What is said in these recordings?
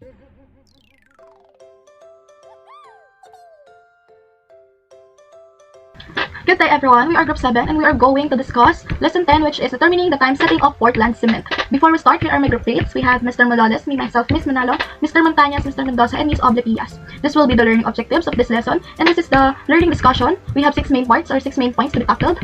Good day everyone, we are group 7 and we are going to discuss lesson 10, which is determining the time setting of Portland cement. Before we start, here are my group mates. We have Mr. Maloles, me myself, Miss Manalo, Mr. Montanes, Mr. Mendoza, and Miss Oblepias. This will be the learning objectives of this lesson, and this is the learning discussion. We have 6 main parts or 6 main points to be tackled.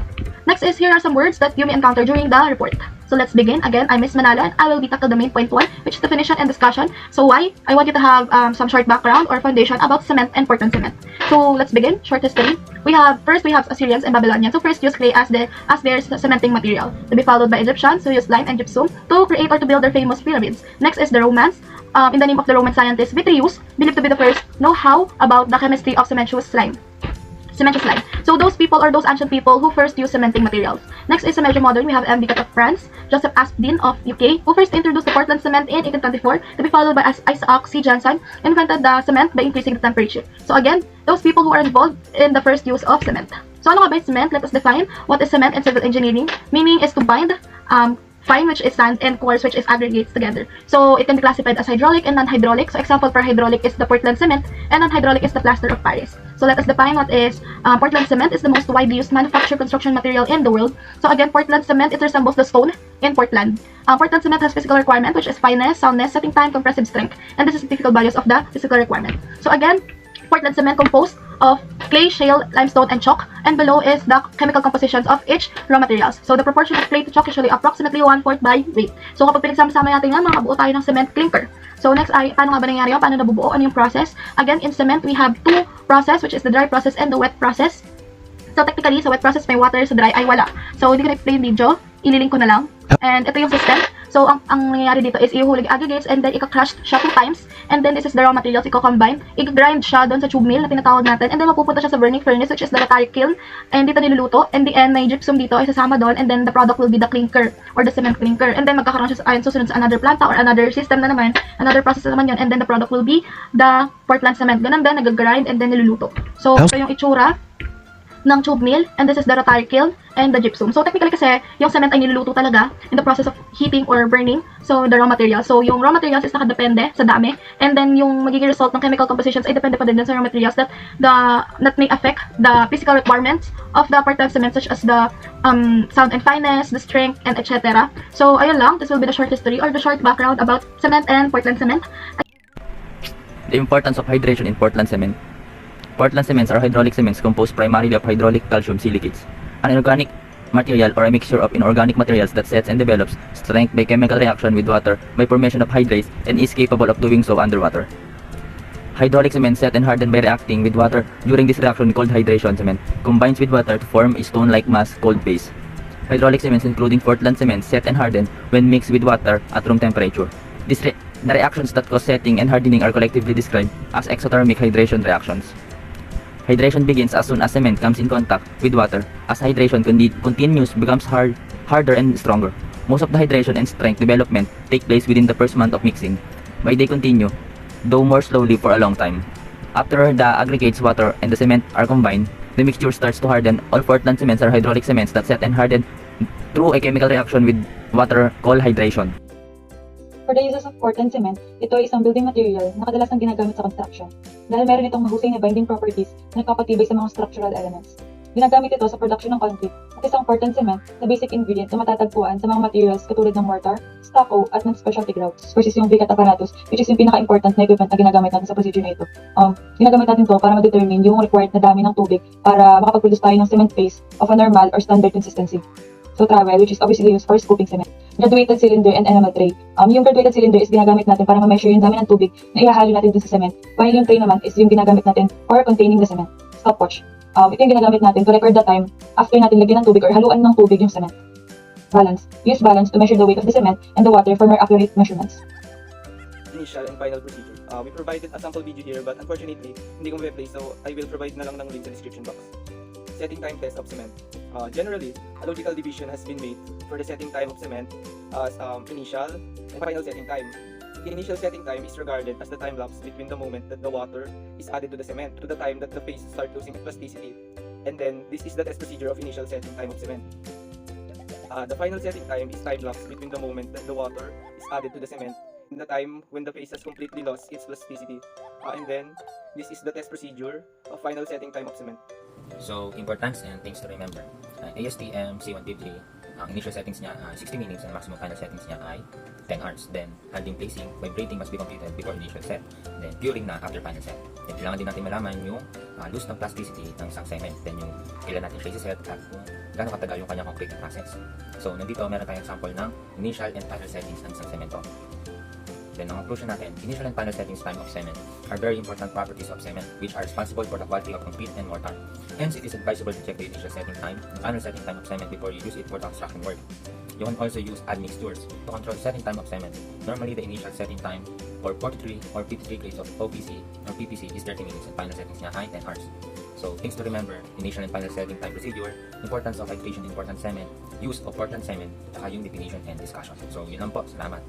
Next is, here are some words that you may encounter during the report. So let's begin. Again, I'm Miss Manalo and I will be tackling the main point 1, which is definition and discussion. So why? I want you to have some short background or foundation about cement and Portland cement. So let's begin. Short history. First we have Assyrians and Babylonians who first used clay as their cementing material, to be followed by Egyptians who used lime and gypsum to create or to build their famous pyramids. Next is the Romans. In the name of the Roman scientist Vitruvius, believed to be the first know-how about the chemistry of cementitious slime. So those people or those ancient people who first used cementing materials. Next is a major modern. We have M. Vicat of France, Joseph Aspdin of UK, who first introduced the Portland cement in 1824, to be followed by Isaac C. Johnson, invented the cement by increasing the temperature. So again, those people who are involved in the first use of cement. So ano nga ba yung cement? Let us define what is cement in civil engineering. Meaning is to bind fine, which is sand, and coarse, which is aggregates together. So it can be classified as hydraulic and non-hydraulic. So example for hydraulic is the Portland cement, and non-hydraulic is the plaster of Paris. So let us define what is Portland cement. Is the most widely used manufactured construction material in the world. So again, Portland cement, it resembles the stone in Portland. Portland cement has physical requirement, which is fineness, soundness, setting time, compressive strength, and this is the typical values of the physical requirement. So again, Portland cement composed of clay, shale, limestone, and chalk, and below is the chemical compositions of each raw materials. So the proportion of clay to chalk usually approximately 1/4 by weight. So kapag pinagsama-sama natin yan, makabuo tayo ng cement clinker. So next ay, paano nga ba nangyari yun? Paano nabubuo? Ano yung process? Again, in cement, we have 2 process, which is the dry process and the wet process. So technically, sa wet process may water, sa dry ay wala. So hindi ko na-explain video, ililink ko na lang. And ito yung system. So ang nangyayari dito is ihuhulog aggregates and then ika-crush siya 2 times. And then this is the raw materials, iko-combine. I-grind siya doon sa tube mill na tinatawag natin. And then mapupunta siya sa burning furnace, which is the rotary kiln. And dito niluluto. And the end, may gypsum dito ay sasama doon. And then the product will be the clinker or the cement clinker. And then magkakaroon siya susunod sa another planta or another system na naman. Another process na naman yun. And then the product will be the Portland cement. Ganun din, nag-grind and then niluluto. So ito yung itsura ng tube mill, and this is the rotary kiln and the gypsum. So technically kasi yung cement ay niluluto talaga in the process of heating or burning. So the raw materials. So yung raw materials is nakadepende sa dami, and then yung magiging result ng chemical compositions ay depende pa din sa raw materials that may affect the physical requirements of the Portland cement, such as the sound and fineness, the strength, and etc. So ayun lang, this will be the short history or the short background about cement and Portland cement. The importance of hydration in Portland cement. Portland cements are hydraulic cements composed primarily of hydraulic calcium silicates, an inorganic material or a mixture of inorganic materials that sets and develops strength by chemical reaction with water by formation of hydrates and is capable of doing so underwater. Hydraulic cement set and harden by reacting with water during this reaction called hydration cement combines with water to form a stone-like mass called base. Hydraulic cements including Portland cement set and harden when mixed with water at room temperature. The reactions that cause setting and hardening are collectively described as exothermic hydration reactions. Hydration begins as soon as cement comes in contact with water. As hydration continues, becomes harder and stronger. Most of the hydration and strength development take place within the first month of mixing, but they continue, though more slowly for a long time. After the aggregates, water, and the cement are combined, the mixture starts to harden. All Portland cements are hydraulic cements that set and harden through a chemical reaction with water called hydration. For the uses of Portland cement, ito ay isang building material na kadalasang ginagamit sa construction dahil meron itong mahusay na binding properties na nagpapatibay sa mga structural elements. Ginagamit ito sa production ng concrete at isang Portland cement na basic ingredient na matatagpuan sa mga materials katulad ng mortar, stucco, at ng specialty grouts versus yung Vicat apparatus, which is yung pinaka-important na equipment na ginagamit natin sa procedure na ito. Ginagamit natin ito para ma-determine yung required na dami ng tubig para makapag-produce tayo ng cement paste of a normal or standard consistency. So trowel, which is obviously used for scooping cement. Graduated cylinder and enamel tray. Yung graduated cylinder is ginagamit natin para ma-measure yung dami ng tubig na ihahalo natin dun sa cement. While yung tray naman is yung ginagamit natin for containing the cement. Stopwatch. Ito yung ginagamit natin to record the time after natin lagyan ng tubig or haluan ng tubig yung cement. Balance. Use balance to measure the weight of the cement and the water for more accurate measurements. Initial and final procedure. We provided a sample video here, but unfortunately, hindi ko ma-play, so I will provide na lang ng link sa description box. Setting time test of cement. Generally, a logical division has been made for the setting time of cement as initial and final setting time. The initial setting time is regarded as the time lapse between the moment that the water is added to the cement to the time that the phase start losing plasticity. And then, this is the test procedure of initial setting time of cement. The final setting time is time lapse between the moment that the water is added to the cement in the time when the phase has completely lost its plasticity. And then, this is the test procedure of final setting time of cement. So, importance and things to remember. ASTM C153, ang initial settings niya ay 60 minutes and maximum final settings niya ay 10 hours. Then, handling placing, vibrating must be completed before initial set. Then, curing na after final set. Then, kailangan din natin malaman yung loose ng plasticity ng isang cement. Then, yung kailan natin siya set at kung gaano katagal yung kanyang concreting process. So, nandito meron tayong sample ng initial and final settings ng isang semento. Then, ang conclusion natin, initial and final settings time of cement are very important properties of cement which are responsible for the quality of concrete and mortar. Hence, it is advisable to check the initial setting time and final setting time of cement before you use it for the construction work. You can also use admixtures to control setting time of cement. Normally, the initial setting time for 43 or 53 grades of OPC or PPC is 30 minutes and final settings niya ay 10 hours. So, things to remember, initial and final setting time procedure, importance of hydration in Portland cement, use of Portland cement, saka yung definition and discussion. So, yun lang po. Salamat.